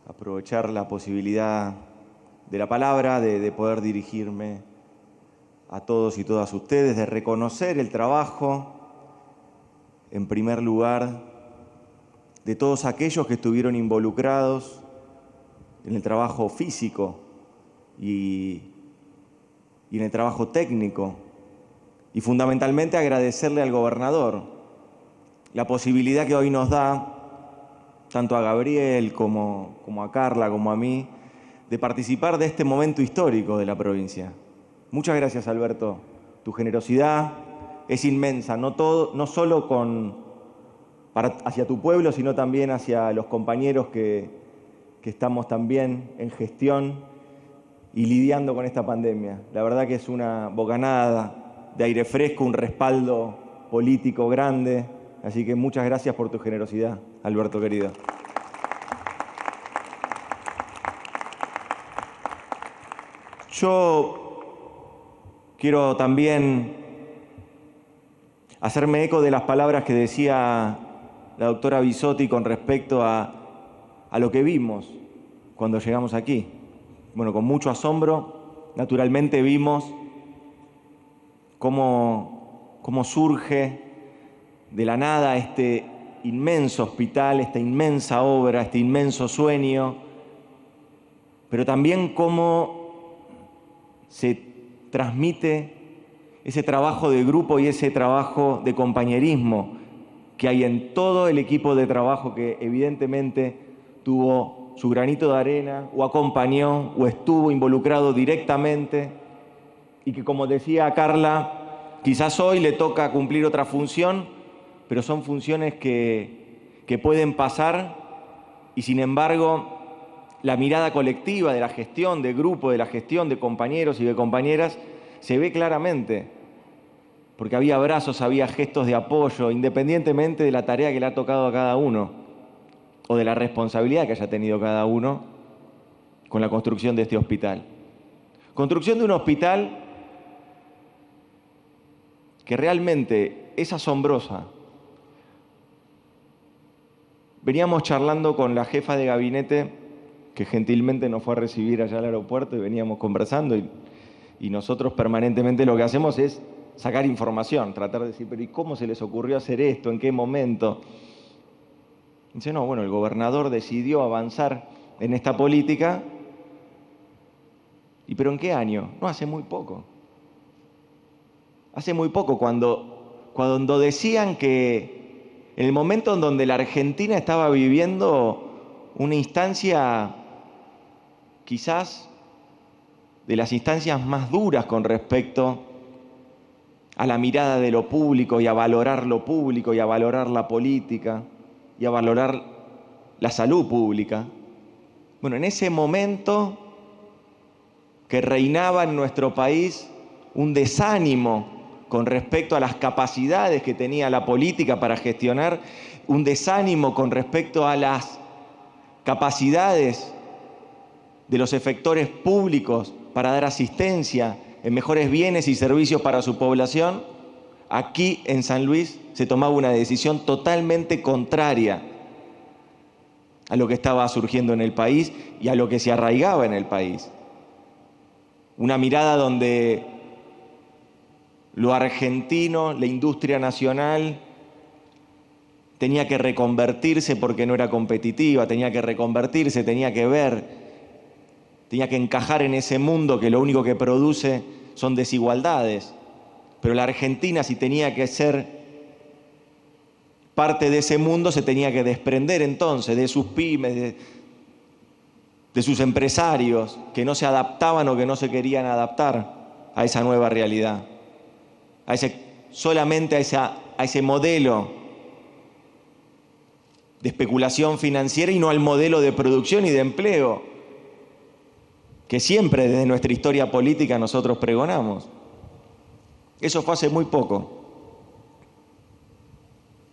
aprovechar la posibilidad de la palabra, de poder dirigirme a todos y todas ustedes, de reconocer el trabajo, en primer lugar, de todos aquellos que estuvieron involucrados en el trabajo físico y en el trabajo técnico, y fundamentalmente agradecerle al gobernador la posibilidad que hoy nos da, tanto a Gabriel como a Carla, como a mí, de participar de este momento histórico de la provincia. Muchas gracias, Alberto. Tu generosidad es inmensa, no solo hacia tu pueblo, sino también hacia los compañeros que estamos también en gestión y lidiando con esta pandemia. La verdad que es una bocanada de aire fresco, un respaldo político grande. Así que muchas gracias por tu generosidad, Alberto querido. Yo quiero también hacerme eco de las palabras que decía la doctora Bisotti con respecto a lo que vimos cuando llegamos aquí. Bueno, con mucho asombro, naturalmente vimos cómo surge de la nada este inmenso hospital, esta inmensa obra, este inmenso sueño, pero también cómo se transmite ese trabajo de grupo y ese trabajo de compañerismo que hay en todo el equipo de trabajo que evidentemente tuvo su granito de arena o acompañó o estuvo involucrado directamente y que, como decía Carla, quizás hoy le toca cumplir otra función, pero son funciones que pueden pasar y, sin embargo, la mirada colectiva de la gestión, de grupo, de la gestión de compañeros y de compañeras se ve claramente, porque había abrazos, había gestos de apoyo, independientemente de la tarea que le ha tocado a cada uno o de la responsabilidad que haya tenido cada uno con la construcción de este hospital. Construcción de un hospital que realmente es asombrosa. Veníamos charlando con la jefa de gabinete, que gentilmente nos fue a recibir allá al aeropuerto, y veníamos conversando, y nosotros permanentemente lo que hacemos es sacar información, tratar de decir, pero ¿y cómo se les ocurrió hacer esto? ¿En qué momento? Dice, no, bueno, el gobernador decidió avanzar en esta política, ¿pero en qué año? No, hace muy poco. Hace muy poco, cuando decían que en el momento en donde la Argentina estaba viviendo una instancia, quizás de las instancias más duras con respecto a la mirada de lo público y a valorar lo público y a valorar la política y a valorar la salud pública. Bueno, en ese momento que reinaba en nuestro país un desánimo con respecto a las capacidades que tenía la política para gestionar, un desánimo con respecto a las capacidades de los efectores públicos para dar asistencia en mejores bienes y servicios para su población, aquí en San Luis se tomaba una decisión totalmente contraria a lo que estaba surgiendo en el país y a lo que se arraigaba en el país. Una mirada donde lo argentino, la industria nacional, tenía que reconvertirse porque no era competitiva, tenía que reconvertirse, tenía que ver, tenía que encajar en ese mundo que lo único que produce son desigualdades. Pero la Argentina, si tenía que ser parte de ese mundo, se tenía que desprender entonces de sus pymes, de sus empresarios que no se adaptaban o que no se querían adaptar a esa nueva realidad, solamente a ese modelo de especulación financiera y no al modelo de producción y de empleo que siempre desde nuestra historia política nosotros pregonamos. Eso fue hace muy poco.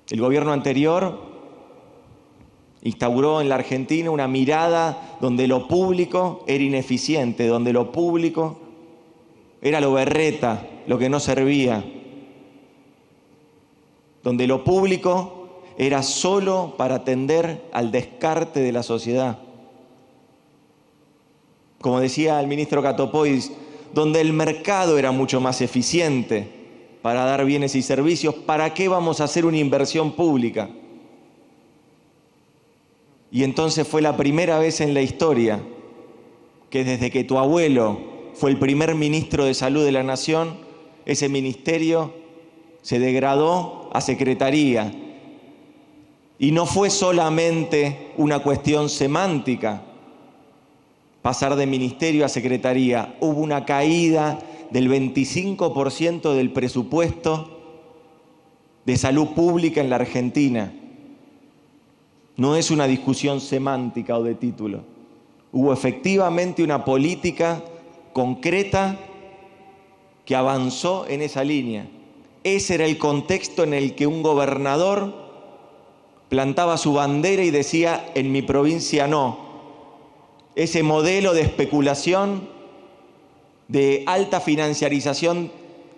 El gobierno anterior instauró en la Argentina una mirada donde lo público era ineficiente, donde lo público era lo berreta, lo que no servía, donde lo público era solo para atender al descarte de la sociedad. como decía el ministro Katopois, donde el mercado era mucho más eficiente para dar bienes y servicios, ¿para qué vamos a hacer una inversión pública? Y entonces fue la primera vez en la historia que desde que tu abuelo fue el primer ministro de Salud de la Nación, ese ministerio se degradó a secretaría. Y no fue solamente una cuestión semántica pasar de ministerio a secretaría. Hubo una caída del 25% del presupuesto de salud pública en la Argentina. No es una discusión semántica o de título. Hubo efectivamente una política concreta que avanzó en esa línea. Ese era el contexto en el que un gobernador plantaba su bandera y decía: en mi provincia no. Ese modelo de especulación, de alta financiarización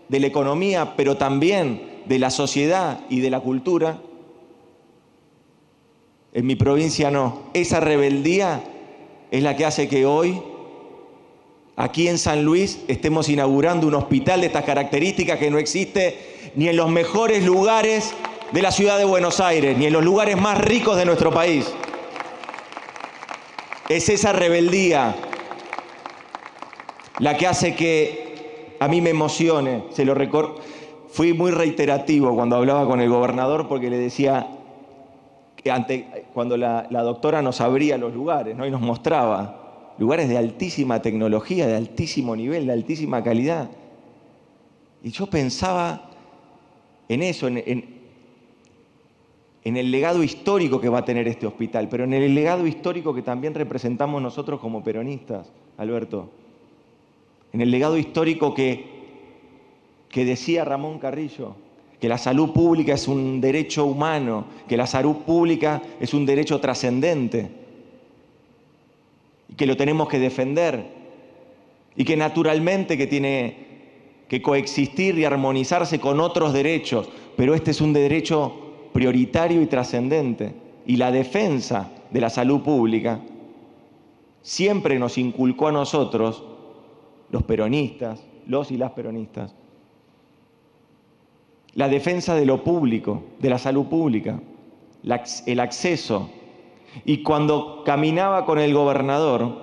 de la economía, pero también de la sociedad y de la cultura, en mi provincia no. Esa rebeldía es la que hace que hoy, aquí en San Luis, estemos inaugurando un hospital de estas características que no existe ni en los mejores lugares de la ciudad de Buenos Aires, ni en los lugares más ricos de nuestro país. Es esa rebeldía la que hace que a mí me emocione. Fui muy reiterativo cuando hablaba con el gobernador, porque le decía, cuando la doctora nos abría los lugares, ¿no? Y nos mostraba lugares de altísima tecnología, de altísimo nivel, de altísima calidad. Y yo pensaba en eso, en el legado histórico que va a tener este hospital, pero en el legado histórico que también representamos nosotros como peronistas, Alberto. En el legado histórico que decía Ramón Carrillo, que la salud pública es un derecho humano, que la salud pública es un derecho trascendente, y que lo tenemos que defender, y que naturalmente que tiene que coexistir y armonizarse con otros derechos, pero este es un derecho prioritario y trascendente. Y la defensa de la salud pública siempre nos inculcó a nosotros, los peronistas, los y las peronistas, la defensa de lo público, de la salud pública, el acceso. Y cuando caminaba con el gobernador,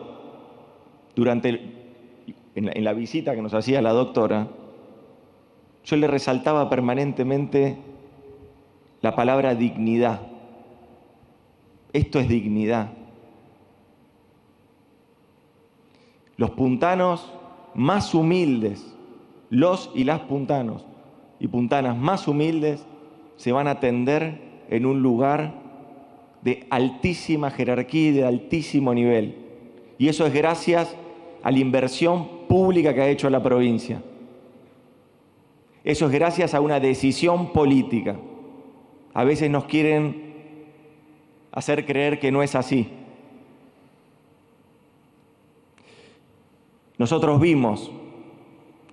en la visita que nos hacía la doctora, yo le resaltaba permanentemente la palabra dignidad. Esto es dignidad. Los puntanos más humildes, los y las puntanos y puntanas más humildes, se van a atender en un lugar de altísima jerarquía y de altísimo nivel. Y eso es gracias a la inversión pública que ha hecho la provincia. Eso es gracias a una decisión política. A veces nos quieren hacer creer que no es así. Nosotros vimos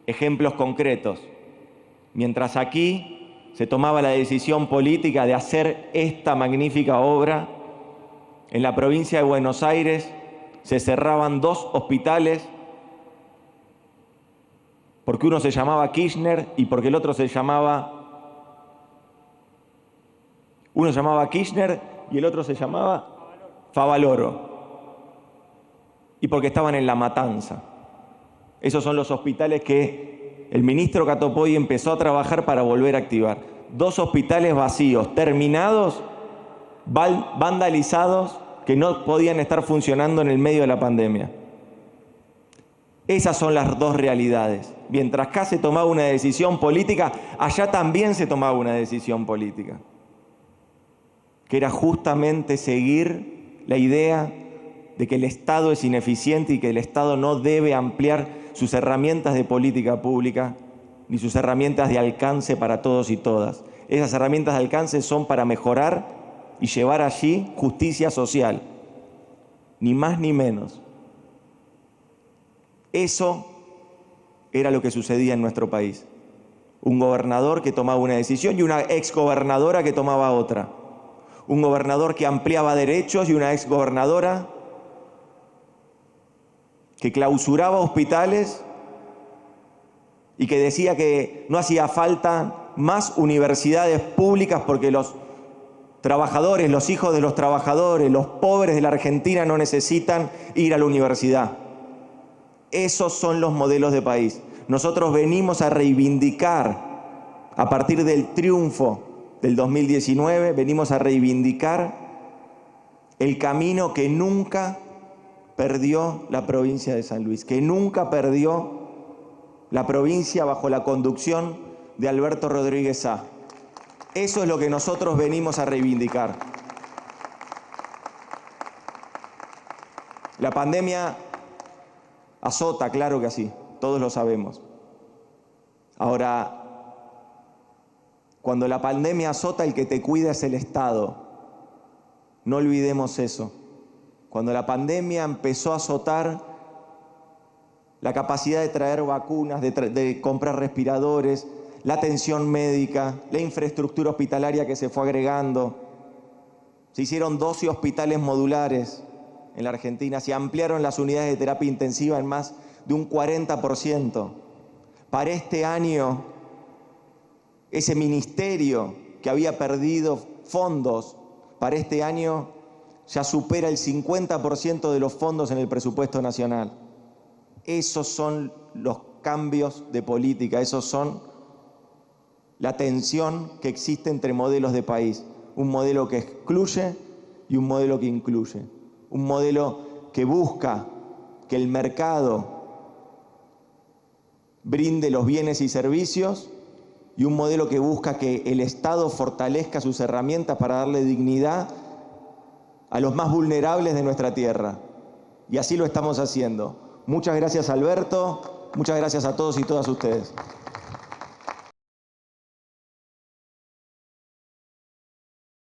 ejemplos concretos. Mientras aquí se tomaba la decisión política de hacer esta magnífica obra, en la provincia de Buenos Aires se cerraban 2 hospitales, porque uno se llamaba Kirchner y porque el otro se llamaba... Uno se llamaba Kirchner y el otro se llamaba Favaloro. Y porque estaban en La Matanza. Esos son los hospitales que el ministro Katopois empezó a trabajar para volver a activar. 2 hospitales vacíos, terminados, vandalizados, que no podían estar funcionando en el medio de la pandemia. Esas son las 2 realidades. Mientras acá se tomaba una decisión política, allá también se tomaba una decisión política, que era justamente seguir la idea de que el Estado es ineficiente y que el Estado no debe ampliar sus herramientas de política pública ni sus herramientas de alcance para todos y todas. Esas herramientas de alcance son para mejorar y llevar allí justicia social, ni más ni menos. Eso era lo que sucedía en nuestro país. Un gobernador que tomaba una decisión y una exgobernadora que tomaba otra. Un gobernador que ampliaba derechos y una exgobernadora que clausuraba hospitales y que decía que no hacía falta más universidades públicas porque los trabajadores, los hijos de los trabajadores, los pobres de la Argentina no necesitan ir a la universidad. Esos son los modelos de país. Nosotros venimos a reivindicar, a partir del triunfo del 2019, venimos a reivindicar el camino que nunca perdió la provincia de San Luis, que nunca perdió la provincia bajo la conducción de Alberto Rodríguez Sá. Eso es lo que nosotros venimos a reivindicar. La pandemia azota, claro que sí, todos lo sabemos. Ahora, cuando la pandemia azota, el que te cuida es el Estado. No olvidemos eso. Cuando la pandemia empezó a azotar la capacidad de traer vacunas, de comprar respiradores, la atención médica, la infraestructura hospitalaria que se fue agregando. Se hicieron 12 hospitales modulares en la Argentina, se ampliaron las unidades de terapia intensiva en más de un 40%. Para este año, ese ministerio que había perdido fondos, para este año ya supera el 50% de los fondos en el presupuesto nacional. Esos son los cambios de política, esos son la tensión que existe entre modelos de país. Un modelo que excluye y un modelo que incluye. Un modelo que busca que el mercado brinde los bienes y servicios y un modelo que busca que el Estado fortalezca sus herramientas para darle dignidad a los más vulnerables de nuestra tierra. Y así lo estamos haciendo. Muchas gracias, Alberto. Muchas gracias a todos y todas ustedes.